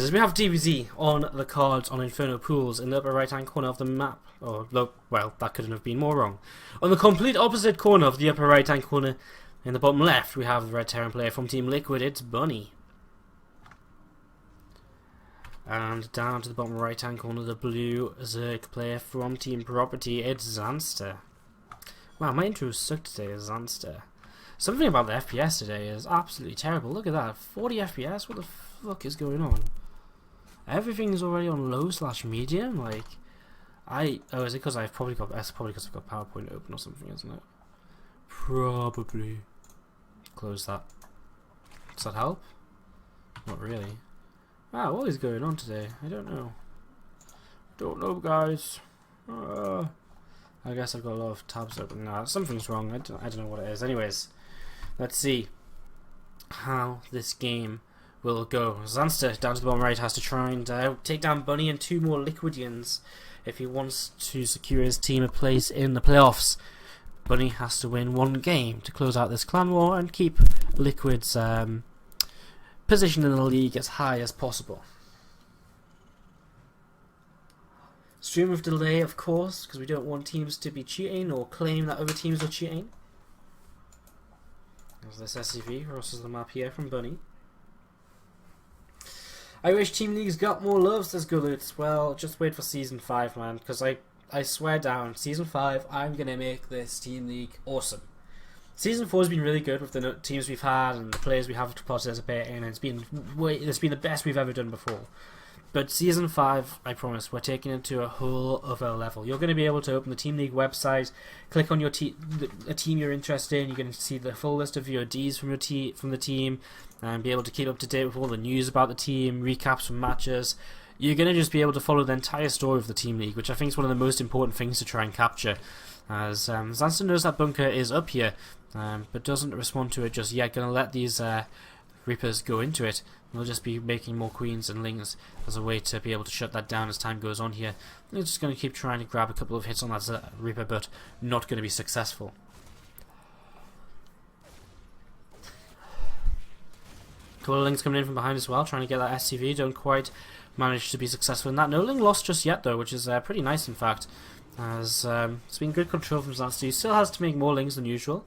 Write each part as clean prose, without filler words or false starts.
As we have DBZ on the cards on Inferno Pools in the upper right hand corner of the map. Or, well, that couldn't have been more wrong. On the complete opposite corner of the upper right hand corner, in the bottom left, we have the red Terran player from Team Liquid, it's Bunny. And down to the bottom right hand corner, the blue Zerg player from Team Property, it's Zanster. Wow, my intro sucked today, Zanster. Something about the FPS today is absolutely terrible. Look at that, 40 FPS, what the fuck is going on? Everything is already on low/medium, like, oh, is it because I've probably got, that's probably because I've got PowerPoint open or something, isn't it? Probably. Close that. Does that help? Not really. Wow, what is going on today? I don't know. Don't know, guys. I guess I've got a lot of tabs open now. Something's wrong, I don't know what it is. Anyways, let's see how this game will go. Zanster, down to the bottom right, has to try and take down Bunny and two more Liquidians if he wants to secure his team a place in the playoffs. Bunny has to win one game to close out this clan war and keep Liquid's position in the league as high as possible. Stream with delay, of course, because we don't want teams to be cheating or claim that other teams are cheating. There's this SCV, crosses the map here from Bunny. I wish Team League's got more love, says Gulutz. Well, just wait for Season 5, man, because I swear down, Season 5, I'm going to make this Team League awesome. Season 4 has been really good with the teams we've had and the players we have to participate in, and it's been the best we've ever done before. But Season 5, I promise, we're taking it to a whole other level. You're going to be able to open the Team League website, click on your a team you're interested in, you're going to see the full list of VODs from the team, and be able to keep up to date with all the news about the team, recaps from matches. You're going to just be able to follow the entire story of the Team League, which I think is one of the most important things to try and capture. As Zanster knows that bunker is up here, but doesn't respond to it just yet. Going to let these Reapers go into it. We'll just be making more queens and lings as a way to be able to shut that down as time goes on here. We're just going to keep trying to grab a couple of hits on that Reaper, but not going to be successful. Couple of lings coming in from behind as well, trying to get that SCV. Don't quite manage to be successful in that. No ling lost just yet though, which is pretty nice in fact. As it's been good control from Zanster. He still has to make more lings than usual,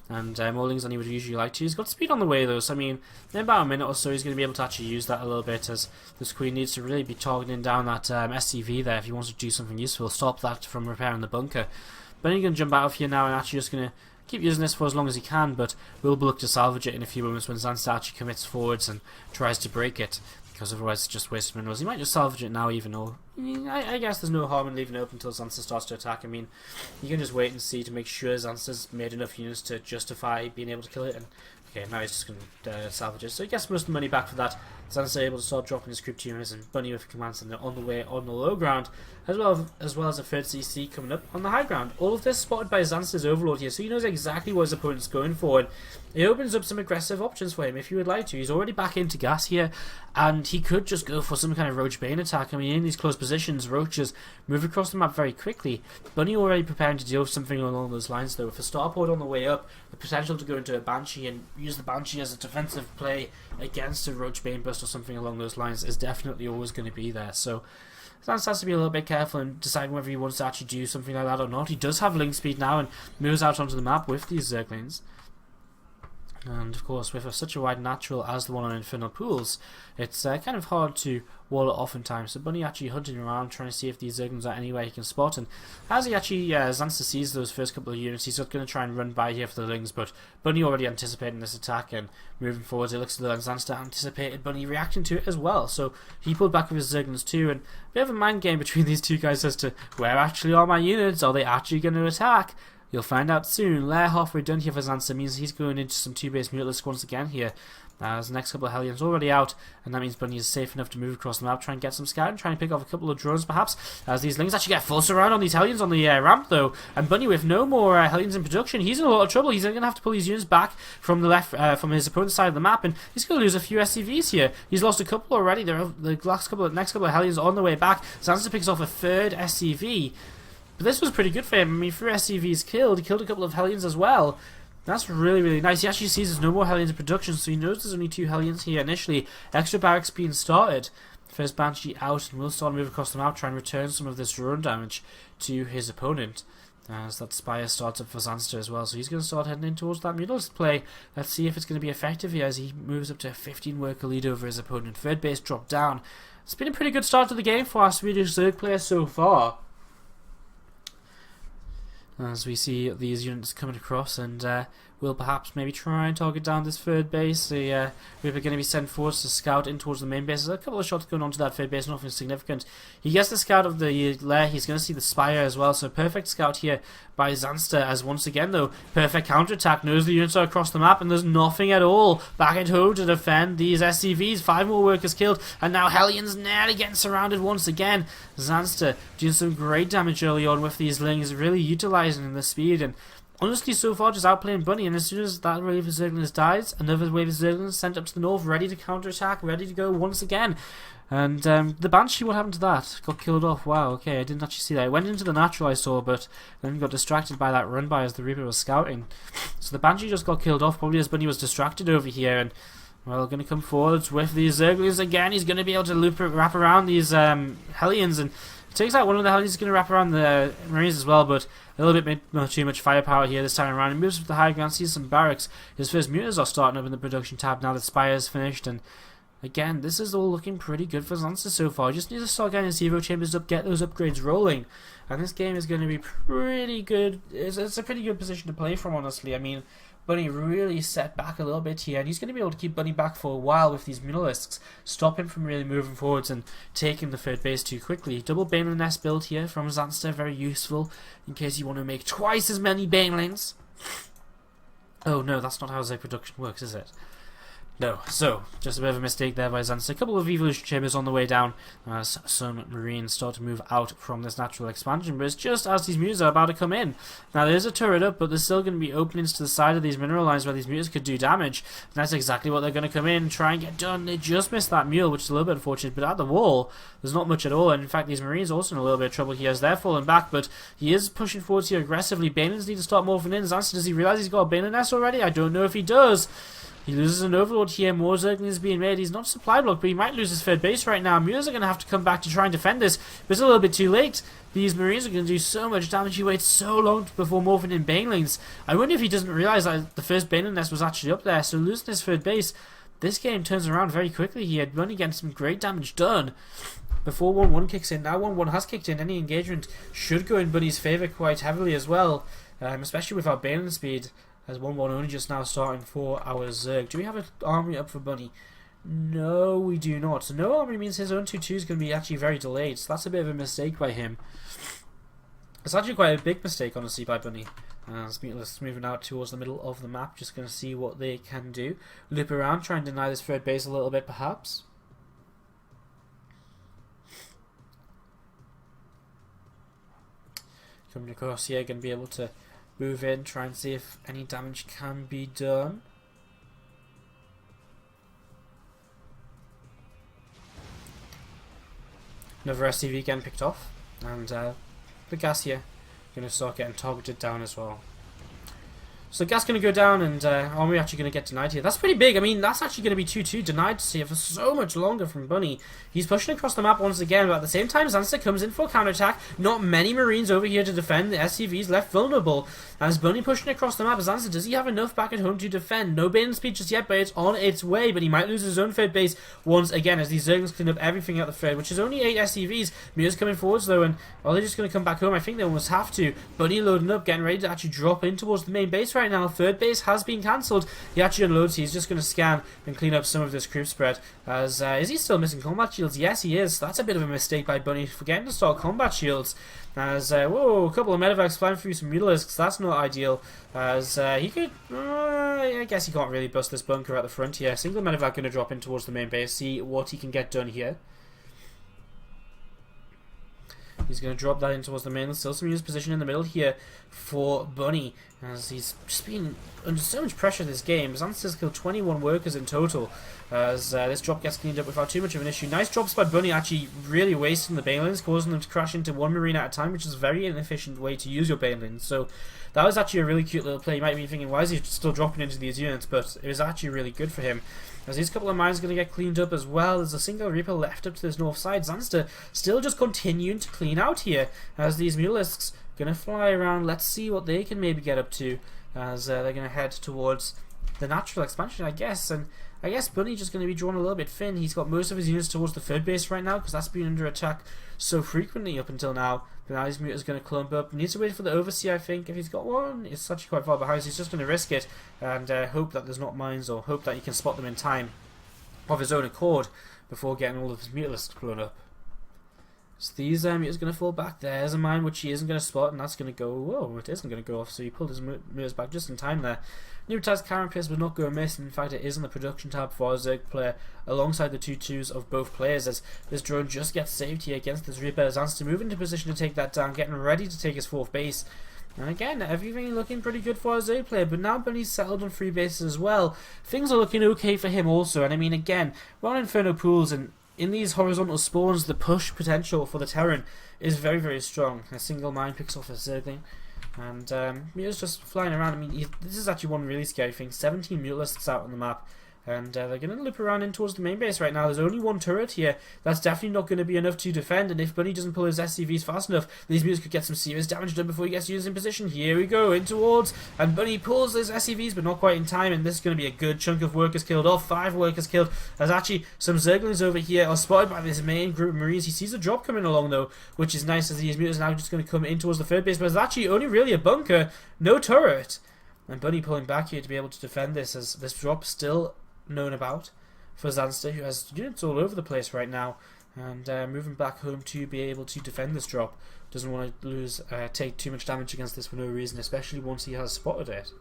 and more lings than he would usually like to. He's got speed on the way though, so I mean, in about a minute or so he's going to be able to actually use that a little bit, as this queen needs to really be targeting down that SCV there if he wants to do something useful, stop that from repairing the bunker. But he's going to jump out of here now and actually just going to keep using this for as long as he can, but will look to salvage it in a few moments when Zanster actually commits forwards and tries to break it, because otherwise it's just wasted minerals. He might just salvage it now even, or I guess there's no harm in leaving it open until Zanster starts to attack. I mean, you can just wait and see to make sure Zanster's made enough units to justify being able to kill it, and okay, now he's just going to salvage it. So he gets most of the money back for that. Zanster able to start dropping his crypt units, and Bunny with command center on the way on the low ground, as well as a third CC coming up on the high ground. All of this spotted by Zanster's Overlord here, so he knows exactly what his opponent's going for, and it opens up some aggressive options for him if he would like to. He's already back into gas here, and he could just go for some kind of Roach Bane attack. I mean, in these close positions, Roaches move across the map very quickly. Bunny already preparing to deal with something along those lines though. With a starport on the way up, the potential to go into a Banshee and use the Banshee as a defensive play against a Roach Bane burst or something along those lines is definitely always going to be there. So Zanster has to be a little bit careful and decide whether he wants to actually do something like that or not. He does have link speed now and moves out onto the map with these Zerglings. And of course, with such a wide natural as the one on Infernal Pools, it's kind of hard to wall it off in time. So Bunny actually hunting around, trying to see if these Zerglings are anywhere he can spot. And as he actually, Zanster sees those first couple of units, he's going to try and run by here for the lings. But Bunny already anticipating this attack and moving forward. It looks as though Zanster anticipated Bunny reacting to it as well. So he pulled back with his Zerglings too. And a bit of a mind game between these two guys as to where actually are my units? Are they actually going to attack? You'll find out soon. Lair halfway done here for Zanster means he's going into some 2-base mutalisks once again here. As the next couple of Hellions already out, and that means Bunny is safe enough to move across the map, try and get some scouting, try and pick off a couple of drones perhaps, as these lings actually get full surround on these Hellions on the ramp though, and Bunny with no more Hellions in production, he's in a lot of trouble. He's going to have to pull his units back from the left, from his opponent's side of the map, and he's going to lose a few SCVs here. He's lost a couple already. There are the next couple of Hellions on the way back. Zanster picks off a third SCV. But this was pretty good for him. I mean, 3 SCVs killed. He killed a couple of Hellions as well. That's really, really nice. He actually sees there's no more Hellions in production, so he knows there's only 2 Hellions here initially. Extra barracks being started. First Banshee out, and will start to move across the map, try and return some of this run damage to his opponent. As that Spire starts up for Zanster as well, so he's going to start heading in towards that Mutalisk play. Let's see if it's going to be effective here as he moves up to a 15 worker lead over his opponent. Third base dropped down. It's been a pretty good start to the game for our Swedish Zerg players so far. As we see these units coming across, and we'll perhaps maybe try and target down this third base. We're going to be sent forwards to scout in towards the main base. There's a couple of shots going on to that third base, nothing significant. He gets the scout of the lair, he's going to see the Spire as well, so perfect scout here by Zanster, as once again though, perfect counterattack, knows the units are across the map and there's nothing at all back at home to defend these SCVs. 5 more workers killed, and now Hellions nearly getting surrounded once again. Zanster doing some great damage early on with these lings, really utilising the speed, and honestly so far just outplaying Bunny. And as soon as that wave of Zerglings dies, another wave of Zerglings sent up to the north, ready to counterattack, ready to go once again. And the Banshee, what happened to that? Got killed off. Wow, okay, I didn't actually see that. It went into the natural, I saw, but then got distracted by that run by as the Reaper was scouting. So the Banshee just got killed off, probably as Bunny was distracted over here. And well, going to come forwards with these Zerglings again. He's going to be able to wrap around these Hellions, and takes out one of the Hellions. He's going to wrap around the Marines as well, but a little bit too much firepower here this time around. He moves with the high ground, sees some barracks. His first muters are starting up in the production tab now that Spire's finished, and again, this is all looking pretty good for Zanster so far. Just need to start getting his hero chambers up, get those upgrades rolling, and this game is going to be pretty good. It's a pretty good position to play from, honestly. I mean, Bunny really set back a little bit here, and he's going to be able to keep Bunny back for a while with these Mutalisks, stop him from really moving forwards and taking the third base too quickly. Double Baneling Nest build here from Zanster, very useful in case you want to make twice as many Banelings. Oh no, that's not how Zerg production works, is it? No, so, just a bit of a mistake there by Zanster. A couple of evolution chambers on the way down as some Marines start to move out from this natural expansion, but it's just as these mutants are about to come in. Now, there's a turret up, but there's still going to be openings to the side of these mineral lines where these mutants could do damage, and that's exactly what they're going to come in and try and get done. They just missed that mule, which is a little bit unfortunate, but at the wall, there's not much at all, and in fact, these Marines are also in a little bit of trouble here as they're falling back, but he is pushing forwards here aggressively. Banelings need to start morphing in. Zanster, does he realize he's got a Baneling Nest already? I don't know if he does. He loses an Overlord here, more Zerglings being made. He's not supply blocked, but he might lose his third base right now. Mules are going to have to come back to try and defend this, but it's a little bit too late. These Marines are going to do so much damage. He waits so long before morphing in Banelings. I wonder if he doesn't realize that the first Baneling Nest was actually up there, so losing his third base, this game turns around very quickly. He had run against some great damage done before 1-1 kicks in. Now 1-1 has kicked in. Any engagement should go in Bunny's favour quite heavily as well, especially with our Baneling speed. As 1-1 only just now starting for our Zerg. Do we have an army up for Bunny? No, we do not. So no army means his own 2-2 is going to be actually very delayed. So that's a bit of a mistake by him. It's actually quite a big mistake, honestly, by Bunny. Let's moving out towards the middle of the map. Just going to see what they can do. Loop around, try and deny this third base a little bit, perhaps. Coming across here, going to be able to move in, try and see if any damage can be done. Another SCV getting picked off, and the gas here going to start getting targeted down as well. So gas going to go down, and army actually going to get denied here. That's pretty big. I mean, that's actually going to be 2-2 denied here for so much longer from Bunny. He's pushing across the map once again, but at the same time, Zanster comes in for a counterattack. Not many Marines over here to defend. The SCV's left vulnerable. As Bunny pushing across the map, Zanster, does he have enough back at home to defend? No Baneling speed just yet, but it's on its way. But he might lose his own third base once again as these Zerglings clean up everything out the third, which is only 8 SCVs. Mia's coming forwards though, and are they just going to come back home? I think they almost have to. Bunny loading up, getting ready to actually drop in towards the main base right now. Third base has been cancelled. He actually unloads. He's just going to scan and clean up some of this creep spread. As is he still missing combat shields? Yes, he is. That's a bit of a mistake by Bunny, forgetting to start combat shields. As whoa, a couple of medevacs flying through some Mutalisks. That's not ideal. As he could, I guess he can't really bust this bunker at the front here. Single medevac going to drop in towards the main base. See what he can get done here. He's going to drop that in towards the main. Still some used position in the middle here for Bunny, as he's just been under so much pressure this game. Zanster's killed 21 workers in total, as this drop gets cleaned up without too much of an issue. Nice drops by Bunny, actually really wasting the Banelings, causing them to crash into one Marine at a time, which is a very inefficient way to use your Banelings. So that was actually a really cute little play. You might be thinking, why is he still dropping into these units? But it was actually really good for him, as these couple of mines are going to get cleaned up as well. There's a single Reaper left up to this north side. Zanster still just continuing to clean out here, as these Mulisks going to fly around. Let's see what they can maybe get up to, as they're going to head towards the natural expansion, I guess. And I guess Bunny just going to be drawn a little bit thin. He's got most of his units towards the third base right now, because that's been under attack so frequently up until now. But now his Muter's going to clump up. Needs to wait for the Overseer, I think. If he's got one, it's actually quite far behind, so he's just going to risk it and hope that there's not mines, or hope that he can spot them in time of his own accord before getting all of his Mutalisks blown up. So these Muters going to fall back. There's a mine which he isn't going to spot, and that's going to go. Whoa, it isn't going to go off, so he pulled his Muters back just in time there. Newtized Carapace would not go amiss, and in fact it is on the production tab for our Zerg player alongside the 2-2s of both players, as this drone just gets saved here against this Reaper. Zanster moving into position to take that down, getting ready to take his fourth base. And again, everything looking pretty good for our Zerg player, but now Bunny's settled on 3 bases as well. Things are looking okay for him also, and I mean, again, we're on Inferno Pools, and in these horizontal spawns, the push potential for the Terran is very, very strong. A single mine picks off a Zergling, and Muters just flying around. I mean, this is actually one really scary thing. 17 Mutalisks out on the map, and they're going to loop around in towards the main base right now. There's only one turret here. That's definitely not going to be enough to defend, and if Bunny doesn't pull his SCVs fast enough, these Muters could get some serious damage done before he gets used in position. Here we go, in towards, and Bunny pulls his SCVs, but not quite in time, and this is going to be a good chunk of workers killed off. 5 workers killed, as actually some Zerglings over here are spotted by this main group of Marines. He sees a drop coming along though, which is nice, as these Muters are now just going to come in towards the third base, but it's actually only really a bunker, no turret. And Bunny pulling back here to be able to defend this, as this drop still known about for Zanster, who has units all over the place right now, and moving back home to be able to defend this drop. Doesn't want to take too much damage against this for no reason, especially once he has spotted it.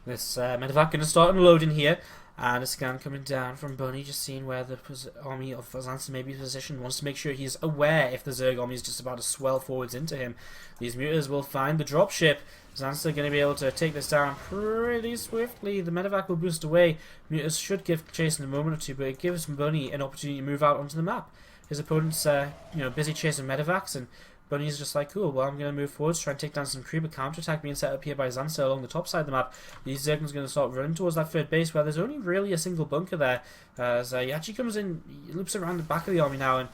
This medevac going to start unloading here, and a scan coming down from Bunny, just seeing where the army of Zanster may be positioned. Wants to make sure he's aware if the Zerg army is just about to swell forwards into him. These Muters will find the dropship. Zanster going to be able to take this down pretty swiftly. The medevac will boost away. Muters should give chase in a moment or two, but it gives Bunny an opportunity to move out onto the map. His opponent's busy chasing medevacs, and Bunny's just like, cool, well, I'm going to move forwards, try and take down some creeper counterattack being set up here by Zanster along the top side of the map. These Zerglings are going to start running towards that third base, where there's only really a single bunker there, as he actually comes in, he loops around the back of the army now, and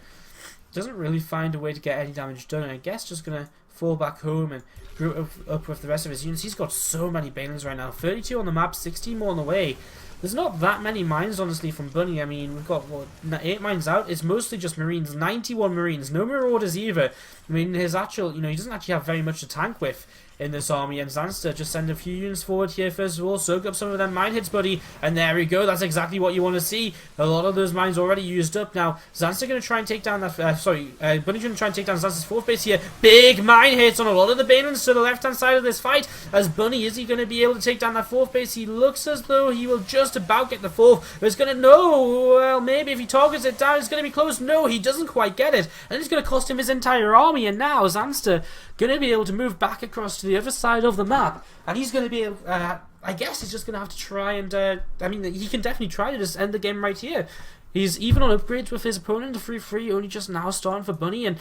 doesn't really find a way to get any damage done, and I guess just going to fall back home and group up with the rest of his units. He's got so many Banelings right now, 32 on the map, 16 more on the way. There's not that many mines, honestly, from Bunny. I mean, we've got, what, 8 mines out. It's mostly just Marines. 91 Marines. No Marauders either. I mean, his actual, he doesn't actually have very much to tank with in this army. And Zanster just send a few units forward here, first of all. Soak up some of them mine hits, buddy. And there we go. That's exactly what you want to see. A lot of those mines already used up. Now, Zanster going to try and take down that, Bunny's going to try and take down Zanster's fourth base here. Big mine hits on a lot of the Banelings to the left-hand side of this fight. As Bunny, is he going to be able to take down that fourth base? He looks as though he will just about get the fourth. But it's going to, no, well, maybe if he targets it down, it's going to be close. No, he doesn't quite get it. And it's going to cost him his entire army. And now Zanster going to be able to move back across to the other side of the map. And he's going to be able, I guess he's just going to have to try and, I mean, he can definitely try to just end the game right here. He's even on upgrades with his opponent, the 3-3, only just now starting for Bunny, and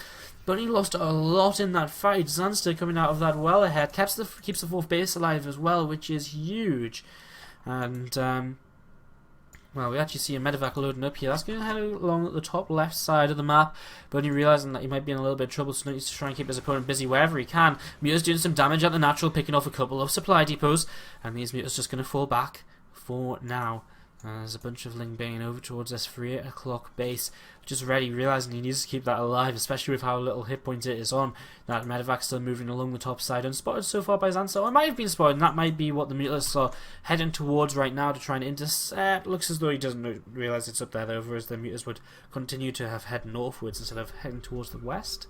Bunny lost a lot in that fight. Zanster coming out of that well ahead, keeps the fourth base alive as well, which is huge. And, well, we actually see a medevac loading up here. That's going to head along the top left side of the map. Bunny realising that he might be in a little bit of trouble, so he needs to try and keep his opponent busy wherever he can. Muters doing some damage at the natural, picking off a couple of supply depots, and these Muters just going to fall back for now. There's a bunch of Ling banging over towards this 3 o'clock base, just ready, realising he needs to keep that alive, especially with how little hit point it is on. That medevac still moving along the top side, unspotted so far by Zanster. Or it might have been spotted, and that might be what the Mutalisks are heading towards right now to try and intercept. Looks as though he doesn't realise it's up there, though, whereas the Muters would continue to have head northwards instead of heading towards the west.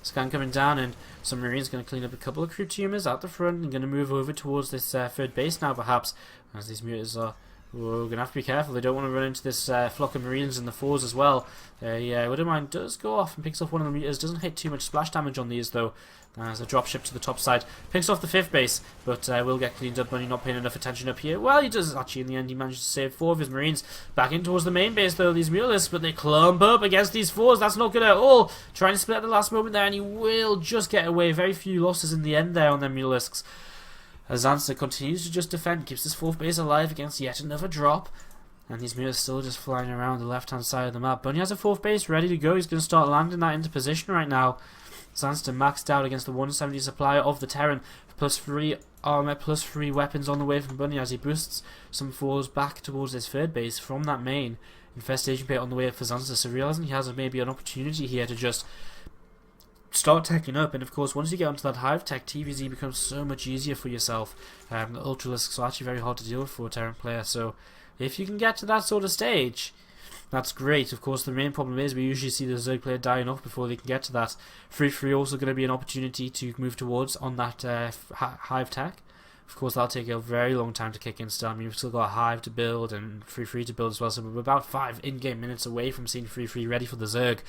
Scan coming down, and some Marines going to clean up a couple of crew tumors out the front and going to move over towards this third base now, perhaps, as these Muters are We're going to have to be careful. They don't want to run into this flock of Marines and the 4s as well. Widowmine does go off and picks off one of the meters. Doesn't hit too much splash damage on these though. As a dropship to the top side. Picks off the 5th base, but will get cleaned up. Bunny not paying enough attention up here. Well, he does actually in the end. He manages to save 4 of his Marines. Back in towards the main base though, these Mutalisks, but they clump up against these 4s. That's not good at all. Trying to split at the last moment there, and he will just get away. Very few losses in the end there on them Mutalisks. As Zanster continues to just defend, keeps his 4th base alive against yet another drop. And these Mutas still just flying around the left-hand side of the map. Bunny has a 4th base ready to go. He's going to start landing that into position right now. Zanster maxed out against the 170 supply of the Terran. Plus 3 armor, plus 3 weapons on the way from Bunny as he boosts some 4s back towards his 3rd base from that main. Infestation Pit on the way for Zanster. So realizing he has maybe an opportunity here to just start teching up, and of course once you get onto that hive tech, TVZ becomes so much easier for yourself. The Ultralisks are actually very hard to deal with for a Terran player, so if you can get to that sort of stage, that's great. Of course the main problem is we usually see the Zerg player dying off before they can get to that. 3-3 also going to be an opportunity to move towards on that hive tech. Of course that'll take a very long time to kick in still. I mean, we've still got a hive to build and 3-3 to build as well, so we're about 5 in-game minutes away from seeing 3-3 ready for the Zerg.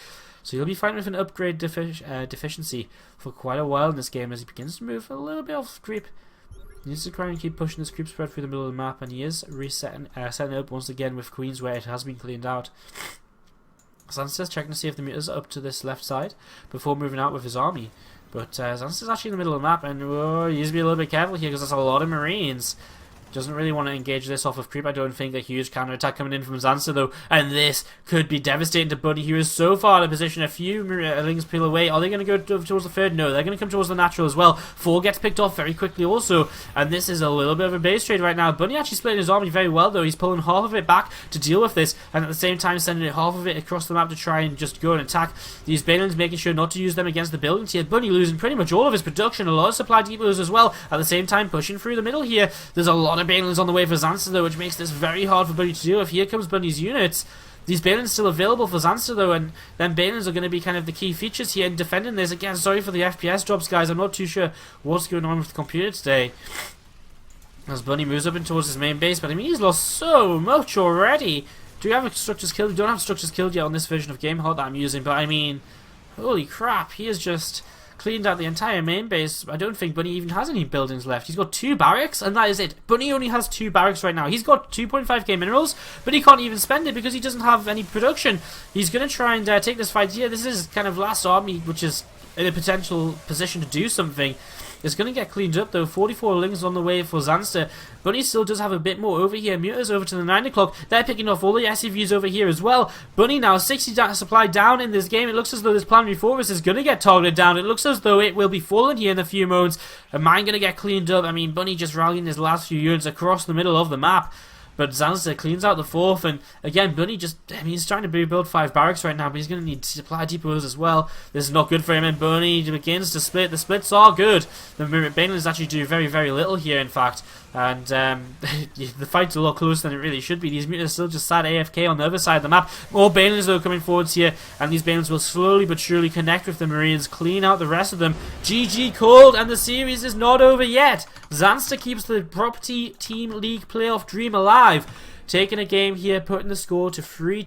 So you'll be fighting with an upgrade deficiency for quite a while in this game as he begins to move a little bit off creep. He needs to try and keep pushing this creep spread through the middle of the map, and he is setting up once again with Queens where it has been cleaned out. Zanster's checking to see if the meters are up to this left side before moving out with his army. But Zanster's actually in the middle of the map, and he needs to be a little bit careful here because there's a lot of Marines. Doesn't really want to engage this off of creep. I don't think a huge counter-attack coming in from Zanster though, and this could be devastating to Bunny, who is so far out of position. A few Lings peel away. Are they going to go towards the 3rd? No, they're going to come towards the natural as well. 4 gets picked off very quickly also, and this is a little bit of a base trade right now. Bunny actually splitting his army very well though. He's pulling half of it back to deal with this, and at the same time sending half of it across the map to try and just go and attack these Balins, making sure not to use them against the buildings here. Bunny losing pretty much all of his production, a lot of supply depots as well. At the same time pushing through the middle here. There's a lot of Balins on the way for Zanster though, which makes this very hard for Bunny to deal with. Here comes Bunny's units. These Balins still available for Zanster though, and then Balins are going to be kind of the key features here in defending this. Again, sorry for the FPS drops guys, I'm not too sure what's going on with the computer today. As Bunny moves up in towards his main base, but I mean he's lost so much already. Do you have structures killed? We don't have structures killed yet on this version of GameHot that I'm using, but I mean, holy crap, he has just cleaned out the entire main base. I don't think Bunny even has any buildings left. He's got 2 barracks, and that is it. Bunny only has 2 barracks right now. He's got 2.5k minerals, but he can't even spend it because he doesn't have any production. He's going to try and take this fight here. This is kind of last army, which is in a potential position to do something. It's going to get cleaned up though. 44 Lings on the way for Zanster. Bunny still does have a bit more over here. Mutas over to the 9 o'clock. They're picking off all the SCVs over here as well. Bunny now 60 supply down in this game. It looks as though this planetary fortress is going to get targeted down. It looks as though it will be falling here in a few moments. A mine going to get cleaned up. I mean, Bunny just rallying his last few units across the middle of the map. But Zanster cleans out the 4th, and again, Bunny just, I mean, he's trying to build 5 barracks right now, but he's going to need supply depots as well. This is not good for him, and Bunny begins to split. The splits are good. The Banelings actually do very, very little here, in fact. And the fight's a lot closer than it really should be. These mutants still just sat AFK on the other side of the map. More Banelings though coming forwards here, and these Banelings will slowly but surely connect with the Marines, clean out the rest of them. GG called, and the series is not over yet. Zanster keeps the Property Team League playoff dream alive, taking a game here, putting the score to 3-2.